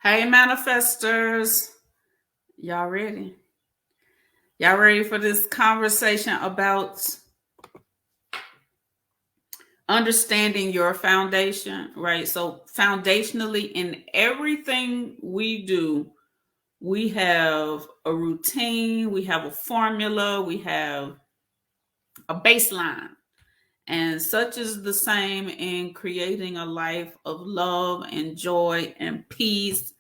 Hey, manifestors. Y'all ready? Y'all ready for this conversation about understanding your foundation, right? So, foundationally, in everything we do, we have a routine, we have a formula, we have a baseline. And such is the same in creating a life of love and joy and peace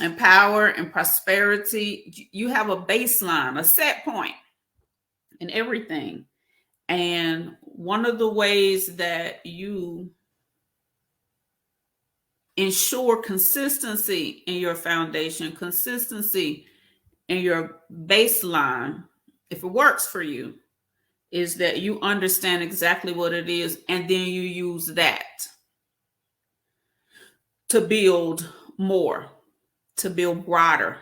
and power and prosperity. You have a baseline, a set point in everything. And one of the ways that you ensure consistency in your foundation, consistency in your baseline, if it works for you, is that you understand exactly what it is and then you use that to build more, to build broader,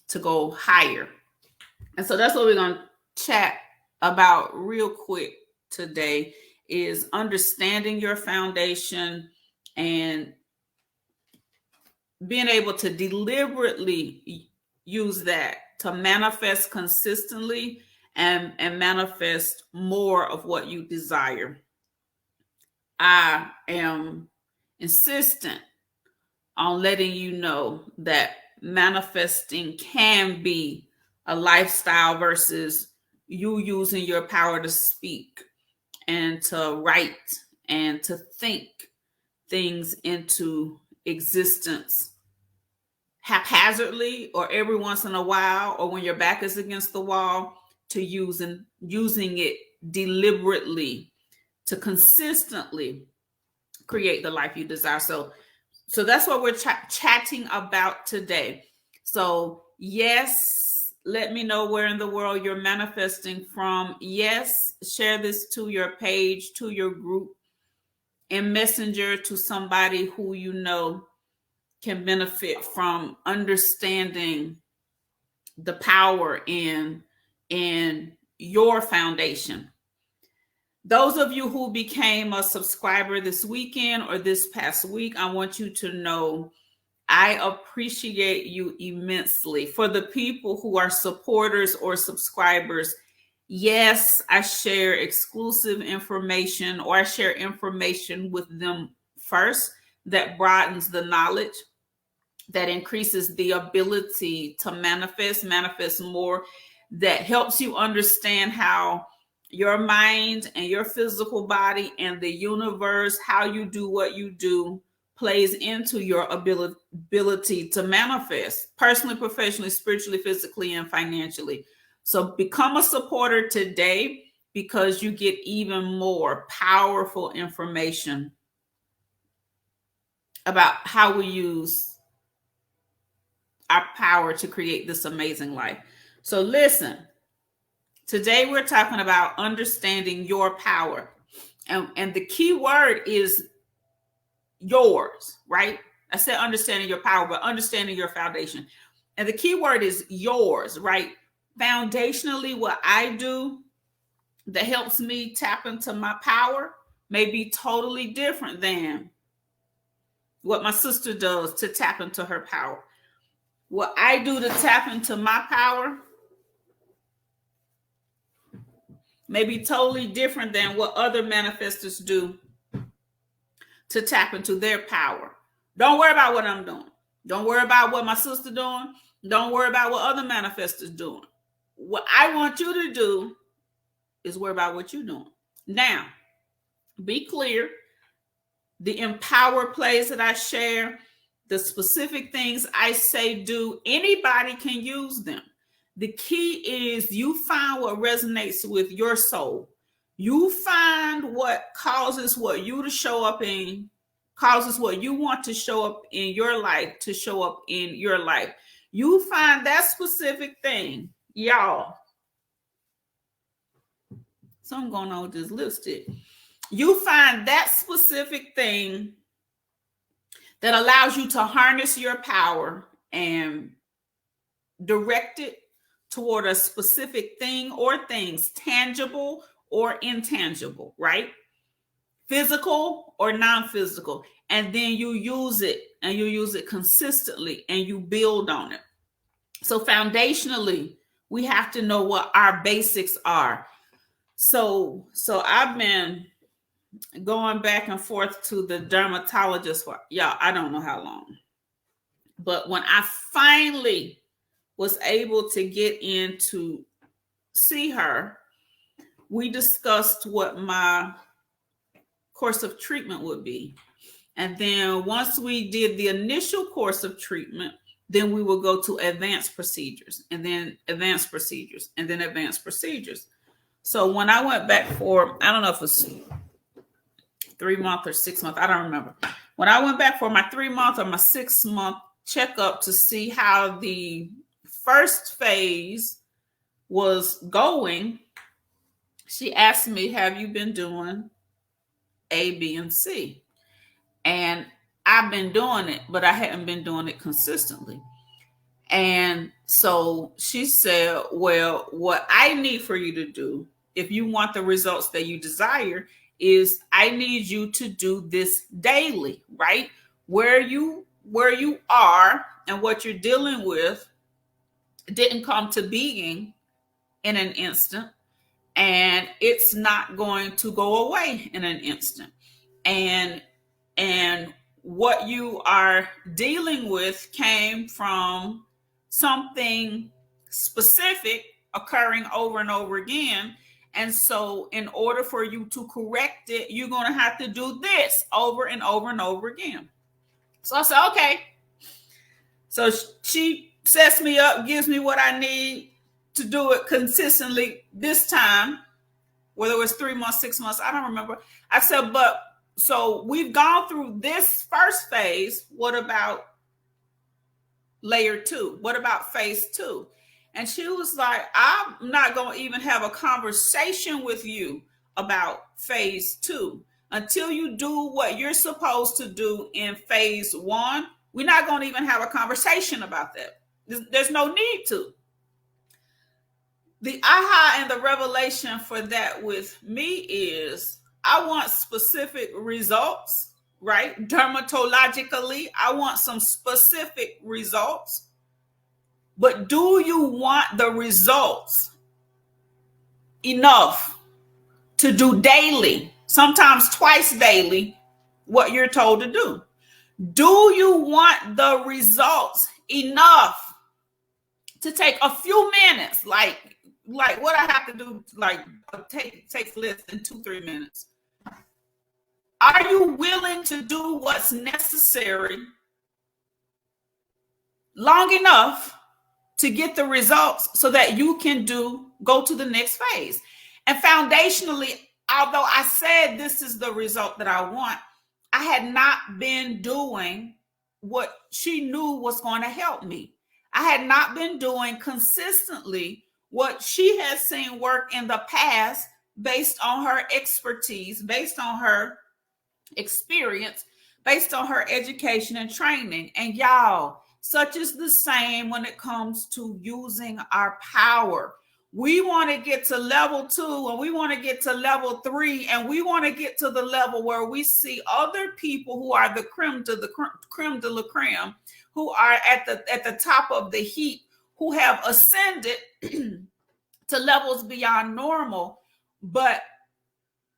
to go higher. And so that's what we're going to chat about real quick today is understanding your foundation and being able to deliberately use that to manifest consistently and manifest more of what you desire. I am insistent on letting you know that manifesting can be a lifestyle versus you using your power to speak and to write and to think things into existence haphazardly or every once in a while or when your back is against the wall, to using it deliberately to consistently create the life you desire. So that's what we're chatting about today. So yes, let me know where in the world you're manifesting from. Yes, share this to your page, to your group, and messenger to somebody who you know can benefit from understanding the power in your foundation. Those of you who became a subscriber this weekend or this past week, I want you to know I appreciate you immensely. For the people who are supporters or subscribers, yes, I share exclusive information or I share information with them first that broadens the knowledge, that increases the ability to manifest more, that helps you understand how your mind and your physical body and the universe, how you do what you do, plays into your ability to manifest personally, professionally, spiritually, physically, and financially. So become a supporter today because you get even more powerful information about how we use our power to create this amazing life. So listen, today we're talking about understanding your power. And the key word is yours, right? I said understanding your power, but understanding your foundation. And the key word is yours, right? Foundationally, what I do that helps me tap into my power may be totally different than what my sister does to tap into her power. What I do to tap into my power may be totally different than what other manifestors do to tap into their power. Don't worry about what I'm doing. Don't worry about what my sister doing. Don't worry about what other manifestors doing. What I want you to do is worry about what you're doing. Now, be clear. The empower plays that I share, the specific things I say do, anybody can use them. The key is you find what resonates with your soul. You find what causes what you to show up in, causes what you want to show up in your life to show up in your life. You find that specific thing, y'all. Something going on with this lipstick. You find that specific thing that allows you to harness your power and direct it toward a specific thing or things, tangible or intangible, right? Physical or non-physical. And then you use it and you use it consistently and you build on it. So foundationally, we have to know what our basics are. So I've been going back and forth to the dermatologist for, y'all, I don't know how long. But when I finally was able to get in to see her, we discussed what my course of treatment would be. And then once we did the initial course of treatment, then we will go to advanced procedures, and then advanced procedures, and then advanced procedures. So when I went back for, I don't know if it was 3 month or 6 month, I don't remember. When I went back for my 3 month or my 6 month checkup to see how the first phase was going, she asked me, have you been doing A, B, and C? And I've been doing it, but I hadn't been doing it consistently. And so she said, well, what I need for you to do, if you want the results that you desire, is I need you to do this daily, right? Where you are and what you're dealing with didn't come to being in an instant, and it's not going to go away in an instant. And what you are dealing with came from something specific occurring over and over again. And so in order for you to correct it, you're going to have to do this over and over and over again. So I said, okay. So she sets me up, gives me what I need to do it consistently this time, whether it was 3 months, 6 months, I don't remember. I said, but so we've gone through this first phase. What about layer 2? What about phase 2? And she was like, I'm not going to even have a conversation with you about phase 2 until you do what you're supposed to do in phase 1. We're not going to even have a conversation about that. There's no need to. The aha and the revelation for that with me is I want specific results, right? Dermatologically, I want some specific results. But do you want the results enough to do daily, sometimes twice daily, what you're told to do? Do you want the results enough to take a few minutes, like what I have to do, like takes less than 2-3 minutes? Are you willing to do what's necessary long enough to get the results so that you can go to the next phase? And foundationally, although I said this is the result that I want, I had not been doing what she knew was going to help me. I had not been doing consistently what she had seen work in the past based on her expertise, based on her experience, based on her education and training. And y'all, such is the same when it comes to using our power. We want to get to level 2 and we want to get to level 3, and we want to get to the level where we see other people who are the creme de la creme, who are at the top of the heap, who have ascended to levels beyond normal. But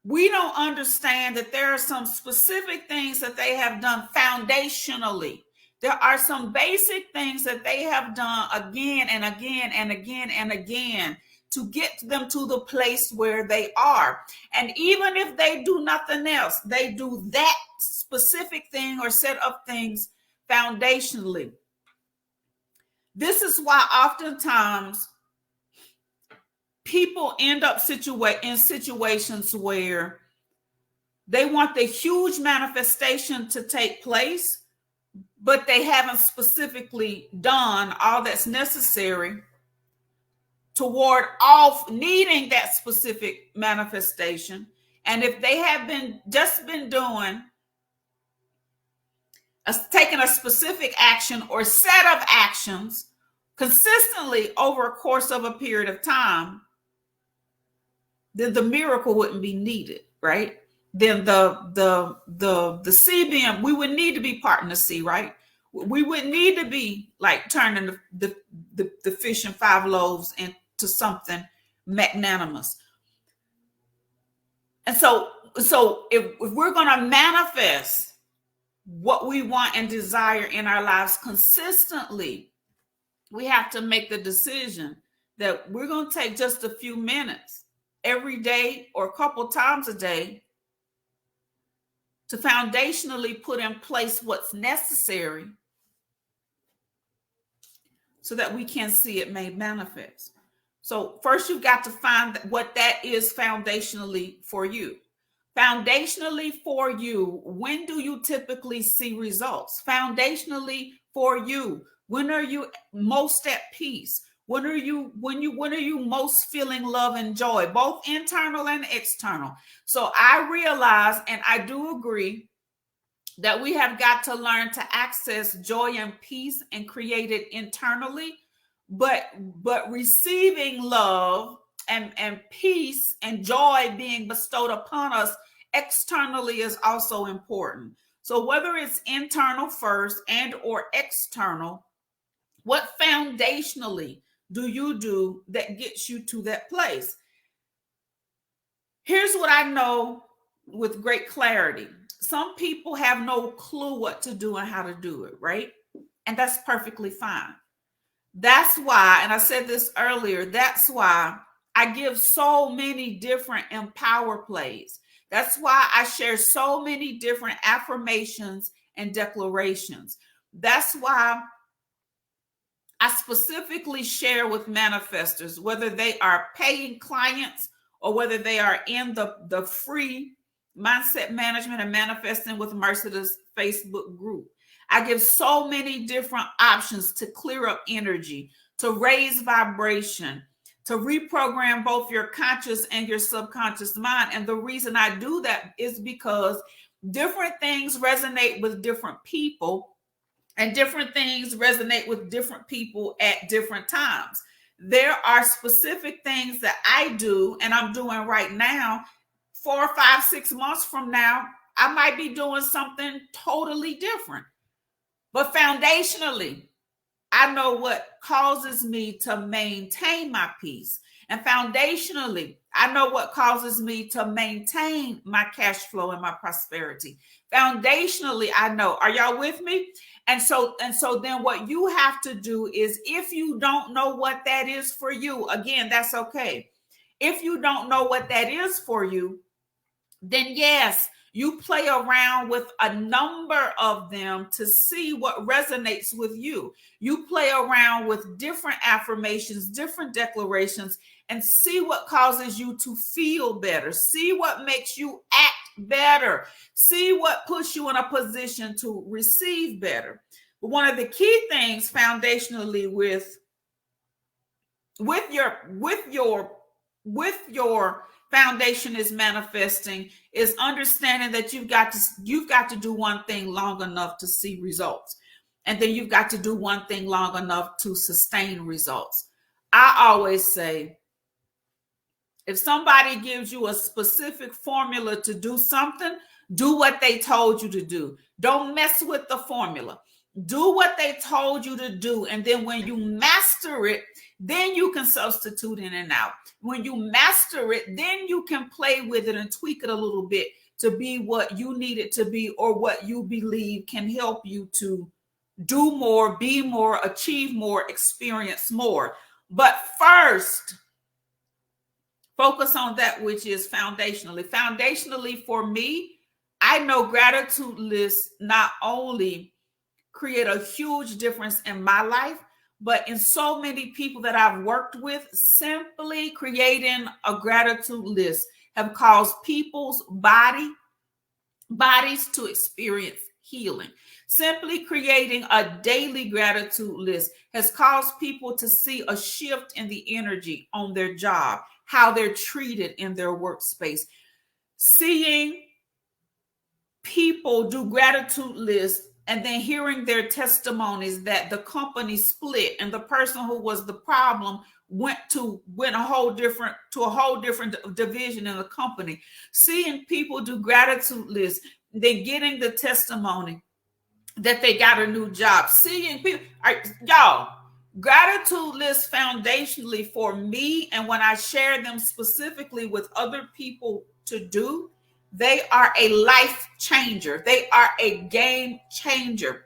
we don't understand that there are some specific things that they have done foundationally. There are some basic things that they have done again and again and again and again to get them to the place where they are. And even if they do nothing else, they do that specific thing or set of things foundationally. This is why oftentimes people end up in situations where they want the huge manifestation to take place, but they haven't specifically done all that's necessary toward needing that specific manifestation. And if they have been doing taking a specific action or set of actions consistently over a course of a period of time, then the miracle wouldn't be needed, right? then the CBM, we would need to be parting the sea, right? We would need to be like turning the fish and 5 loaves into something magnanimous. And so if we're going to manifest what we want and desire in our lives consistently, we have to make the decision that we're going to take just a few minutes every day or a couple times a day to foundationally put in place what's necessary so that we can see it made manifest. So first, you've got to find what that is foundationally for you. Foundationally for you, when do you typically see results? Foundationally for you, when are you most at peace? When are you most feeling love and joy, both internal and external? So I realize, and I do agree, that we have got to learn to access joy and peace and create it internally, but receiving love and peace and joy being bestowed upon us externally is also important. So whether it's internal first and or external, what foundationally do you do that gets you to that place? Here's what I know with great clarity. Some people have no clue what to do and how to do it, right? And that's perfectly fine. That's why, and I said this earlier, that's why I give so many different empower plays. That's why I share so many different affirmations and declarations. That's why I specifically share with manifestors, whether they are paying clients or whether they are in the free Mindset Management and Manifesting with Mercedes Facebook group. I give so many different options to clear up energy, to raise vibration, to reprogram both your conscious and your subconscious mind. And the reason I do that is because different things resonate with different people, and different things resonate with different people at different times. There are specific things that I do and I'm doing right now. 4, 5, 6 months from now, I might be doing something totally different. But foundationally, I know what causes me to maintain my peace. And foundationally, I know what causes me to maintain my cash flow and my prosperity. Foundationally, I know. Are y'all with me? And so then what you have to do is, if you don't know what that is for you, again, that's okay. If you don't know what that is for you, then yes, you play around with a number of them to see what resonates with you. You play around with different affirmations, different declarations, and see what causes you to feel better. See what makes you act better. See what puts you in a position to receive better. But one of the key things foundationally with your foundation is manifesting is understanding that you've got to do one thing long enough to see results, and then you've got to do one thing long enough to sustain results. I always say, if somebody gives you a specific formula to do something, do what they told you to do. Don't mess with the formula. Do what they told you to do, and then when you master it, then you can substitute in and out. When you master it, then you can play with it and tweak it a little bit to be what you need it to be, or what you believe can help you to do more, be more, achieve more, experience more. But first, focus on that which is foundationally. Foundationally for me, I know gratitude lists not only create a huge difference in my life, but in so many people that I've worked with. Simply creating a gratitude list have caused people's bodies to experience healing. Simply creating a daily gratitude list has caused people to see a shift in the energy on their job, how they're treated in their workspace. Seeing people do gratitude lists and then hearing their testimonies that the company split and the person who was the problem went a whole different division in the company. Seeing people do gratitude lists, then getting the testimony that they got a new job. Seeing people, y'all, gratitude lists foundationally for me, and when I share them specifically with other people to do, they are a life changer. They are a game changer.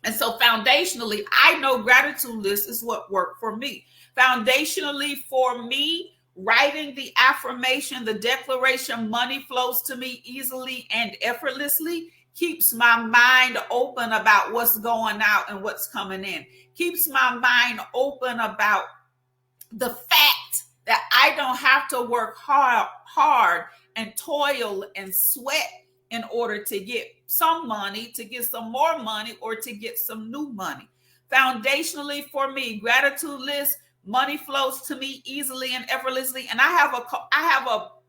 And so foundationally, I know gratitude list is what worked for me. Foundationally for me, writing the affirmation, the declaration, money flows to me easily and effortlessly, keeps my mind open about what's going out and what's coming in. Keeps my mind open about the fact that I don't have to work hard and toil and sweat in order to get some money, to get some more money, or to get some new money. Foundationally for me, gratitude list, money flows to me easily and effortlessly. And I have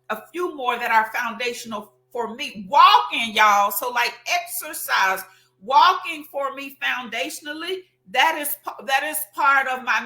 a few more that are foundational for me. Walking, y'all. So like exercise, walking for me foundationally, that is part of my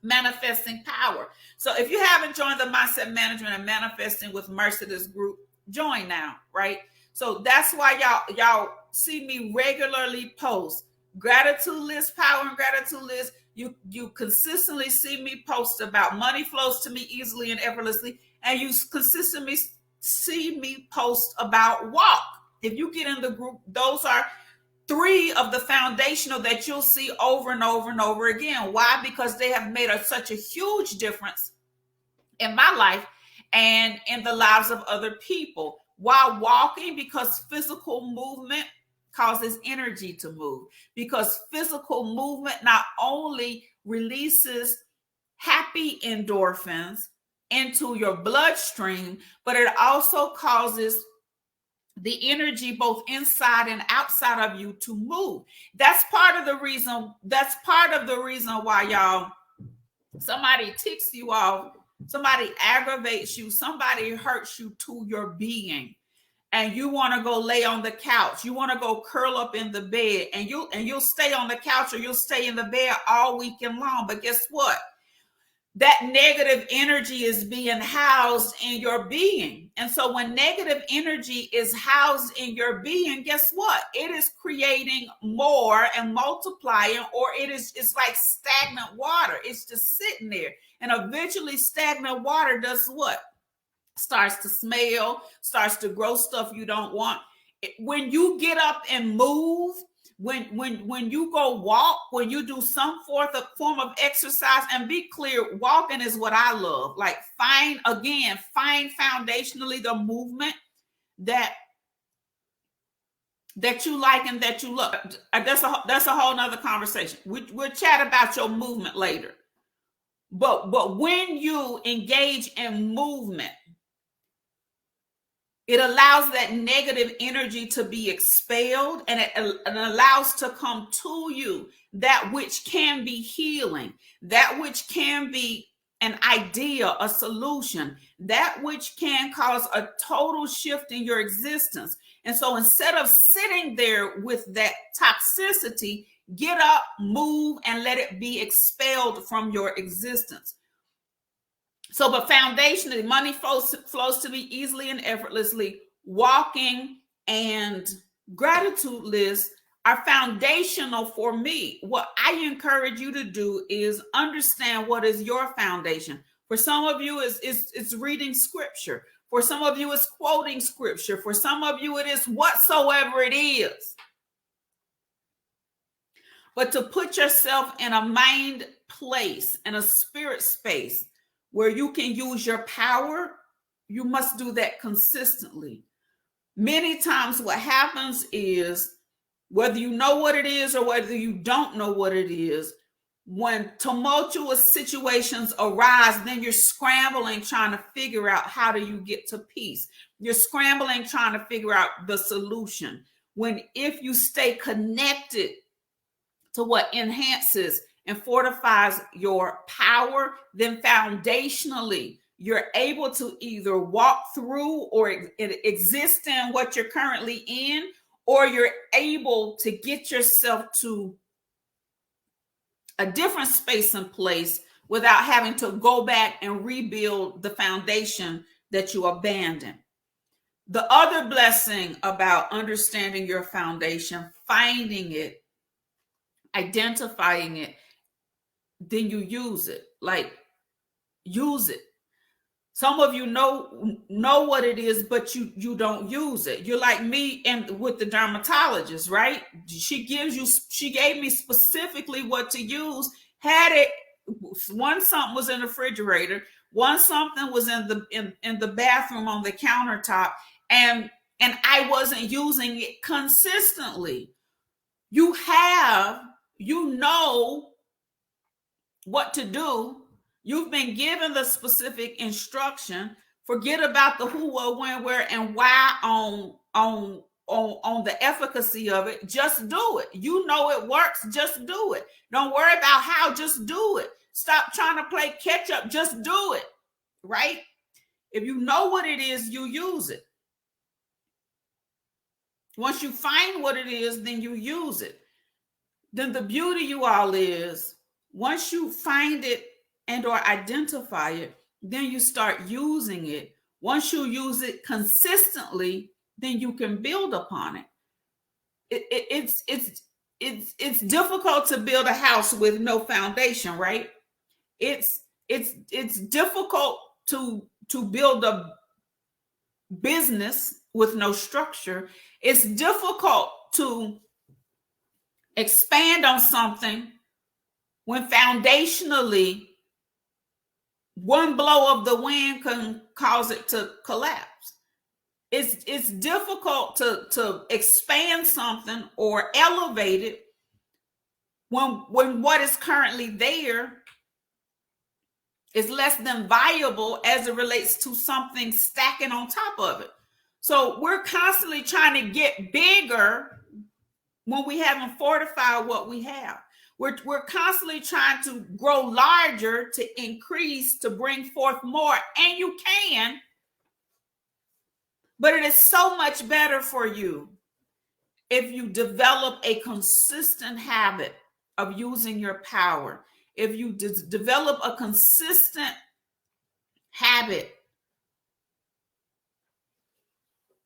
manifesting power. So if you haven't joined the Mindset Management and Manifesting with Mercedes group, join now, right? So that's why y'all see me regularly post gratitude list, power and gratitude list. You consistently see me post about money flows to me easily and effortlessly, and you consistently see me post about walk. If you get in the group, those are 3 of the foundational that you'll see over and over and over again. Why? Because they have made such a huge difference in my life and in the lives of other people. While walking, because physical movement causes energy to move. Because physical movement not only releases happy endorphins into your bloodstream, but it also causes the energy both inside and outside of you to move. That's part of the reason why, y'all, somebody ticks you off, somebody aggravates you, somebody hurts you to your being, and you want to go lay on the couch, you want to go curl up in the bed, and you'll stay on the couch or you'll stay in the bed all weekend long. But guess what? That negative energy is being housed in your being. And so when negative energy is housed in your being, guess what? It is creating more and multiplying, or it's like stagnant water. It's just sitting there. And eventually stagnant water does what? Starts to smell, starts to grow stuff you don't want. When you get up and move, when you go walk, when you do some form of exercise, and be clear, walking is what I love. Like find foundationally the movement that you like and that you love. That's a whole nother conversation. We'll chat about your movement later. But when you engage in movement, it allows that negative energy to be expelled, and it allows to come to you that which can be healing, that which can be an idea, a solution, that which can cause a total shift in your existence. And so instead of sitting there with that toxicity, get up, move, and let it be expelled from your existence. So, but foundationally, money flows to me easily and effortlessly. Walking and gratitude lists are foundational for me. What I encourage you to do is understand what is your foundation. For some of you, it's reading scripture. For some of you, it's quoting scripture. For some of you, it is whatsoever it is. But to put yourself in a mind place, in a spirit space, where you can use your power, you must do that consistently. Many times what happens is, whether you know what it is or whether you don't know what it is, when tumultuous situations arise, then you're scrambling trying to figure out how do you get to peace. You're scrambling trying to figure out the solution. When if you stay connected to what enhances and fortifies your power, then foundationally you're able to either walk through or exist in what you're currently in, or you're able to get yourself to a different space and place without having to go back and rebuild the foundation that you abandoned. The other blessing about understanding your foundation, finding it, identifying it, then you use it. Like, use it. Some of you know what it is, but you don't use it. You're like me and with the dermatologist, right? She gave me specifically what to use. Had it one something was in the refrigerator, one something was in the bathroom on the countertop, and I wasn't using it consistently. You know what to do. You've been given the specific instruction. Forget about the who, what, when, where, and why on the efficacy of it. Just do it. You know it works. Just do it. Don't worry about how. Just do it. Stop trying to play catch up. Just do it. Right? If you know what it is, you use it. Once you find what it is, then you use it. Then the beauty, you all, is once you find it and or identify it, then you start using it. Once you use it consistently, then you can build upon it. It's difficult to build a house with no foundation, right? It's difficult to build a business with no structure. It's difficult to expand on something when foundationally one blow of the wind can cause it to collapse. It's difficult to expand something or elevate it when what is currently there is less than viable as it relates to something stacking on top of it. So we're constantly trying to get bigger when we haven't fortified what we have. We're constantly trying to grow larger, to increase, to bring forth more, and you can, but it is so much better for you if you develop a consistent habit of using your power. If you develop a consistent habit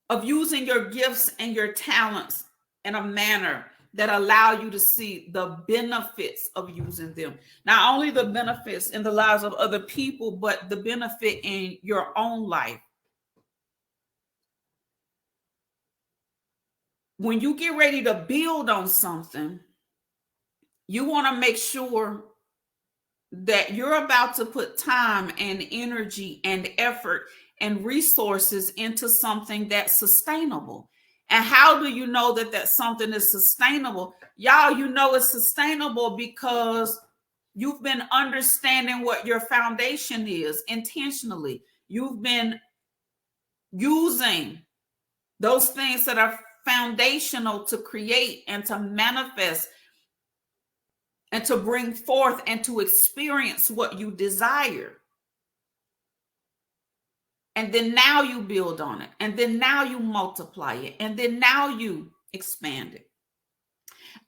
of using your gifts and your talents in a manner that allow you to see the benefits of using them. Not only the benefits in the lives of other people, but the benefit in your own life. When you get ready to build on something, you want to make sure that you're about to put time and energy and effort and resources into something that's sustainable. And how do you know that something is sustainable? Y'all, you know it's sustainable because you've been understanding what your foundation is intentionally. You've been using those things that are foundational to create and to manifest and to bring forth and to experience what you desire. And then now you build on it. And then now you multiply it. And then now you expand it.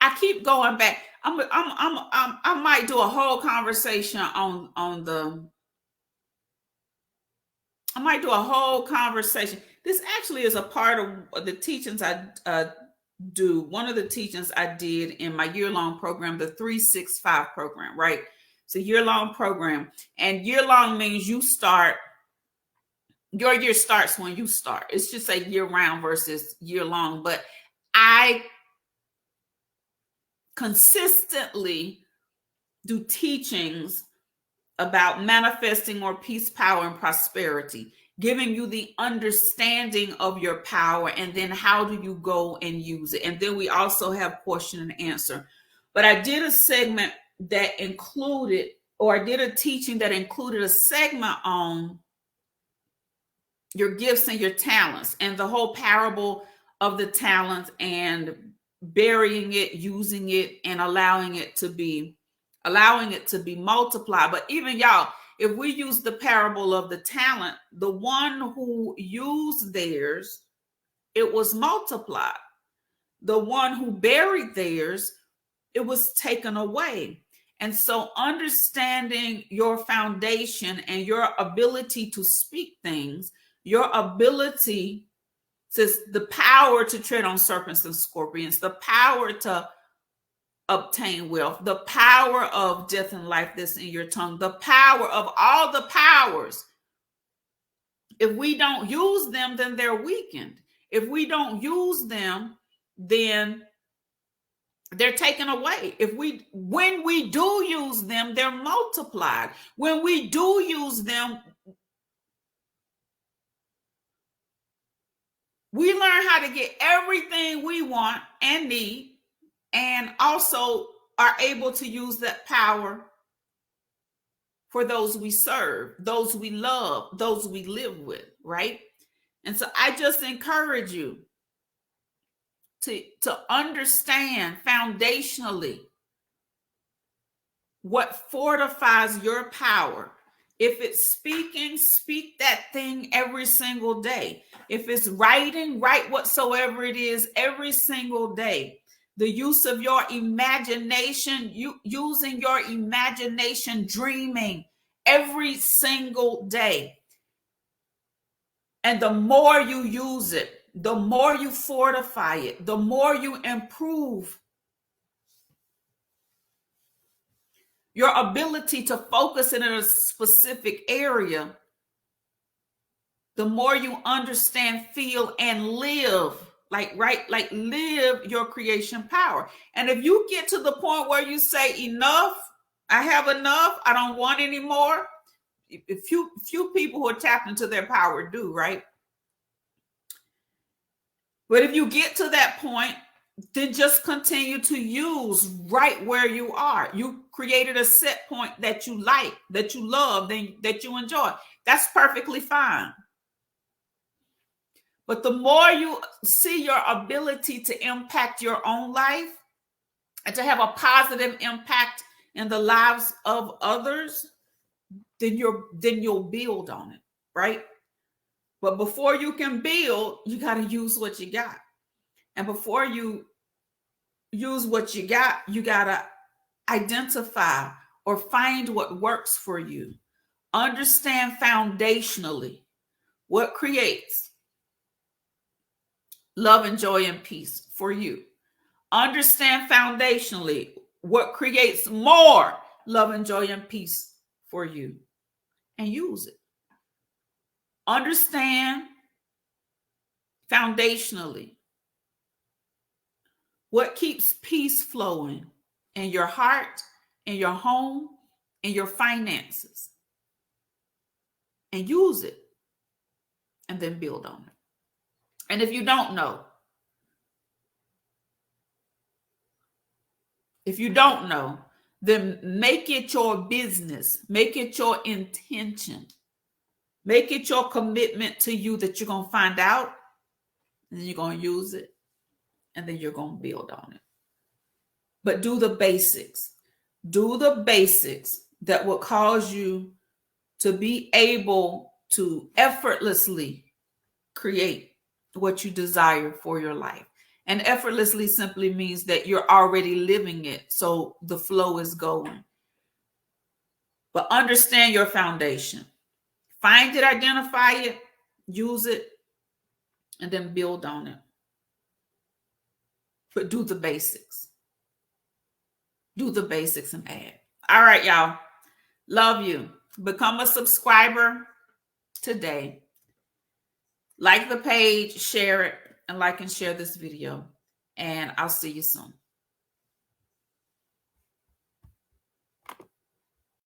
I keep going back. I might do a whole conversation on the. I might do a whole conversation. This actually is a part of the teachings I do. One of the teachings I did in my year-long program, the 365 program, right? It's a year-long program. And year-long means you start. Your year starts when you start. It's just a year-round versus year-long. But I consistently do teachings about manifesting more peace, power, and prosperity, giving you the understanding of your power, and then how do you go and use it. And then we also have question and answer. But I did a segment that included, or I did a teaching that included a segment on your gifts and your talents, and the whole parable of the talents, and burying it, using it, and allowing it to be multiplied. But even y'all, if we use the parable of the talent, the one who used theirs, it was multiplied. The one who buried theirs, it was taken away. And so understanding your foundation and your ability to speak things, your ability to, the power to tread on serpents and scorpions, the power to obtain wealth, the power of death and life that's in your tongue, the power of all the powers. If we don't use them, then they're weakened. If we don't use them, then they're taken away. When we do use them, they're multiplied. When we do use them, we learn how to get everything we want and need, and also are able to use that power for those we serve, those we love, those we live with, right? And so I just encourage you to understand foundationally what fortifies your power. If it's speaking, speak that thing every single day. If it's writing, write whatsoever it is every single day. The use of your imagination, using your imagination, dreaming every single day. And the more you use it, the more you fortify it, the more you improve your ability to focus in a specific area, the more you understand, feel, and live, live your creation power. And if you get to the point where you say, enough, I have enough, I don't want any more. Few people who are tapped into their power do, right? But if you get to that point, then just continue to use right where you are. You created a set point that you like, that you love, that you enjoy. That's perfectly fine. But the more you see your ability to impact your own life and to have a positive impact in the lives of others, then you'll build on it, right? But before you can build, you got to use what you got. And before you use what you got to identify or find what works for you. Understand foundationally what creates love and joy and peace for you. Understand foundationally what creates more love and joy and peace for you, and use it. Understand foundationally what keeps peace flowing in your heart, in your home, in your finances, and use it, and then build on it. And if you don't know, then make it your business, make it your intention, make it your commitment to you that you're going to find out, and then you're going to use it, and then you're going to build on it. But do the basics. Do the basics that will cause you to be able to effortlessly create what you desire for your life. And effortlessly simply means that you're already living it, so the flow is going. But understand your foundation. Find it, identify it, use it, and then build on it. But do the basics. Do the basics and add. All right, y'all. Love you. Become a subscriber today. Like the page, share it, and like and share this video. And I'll see you soon.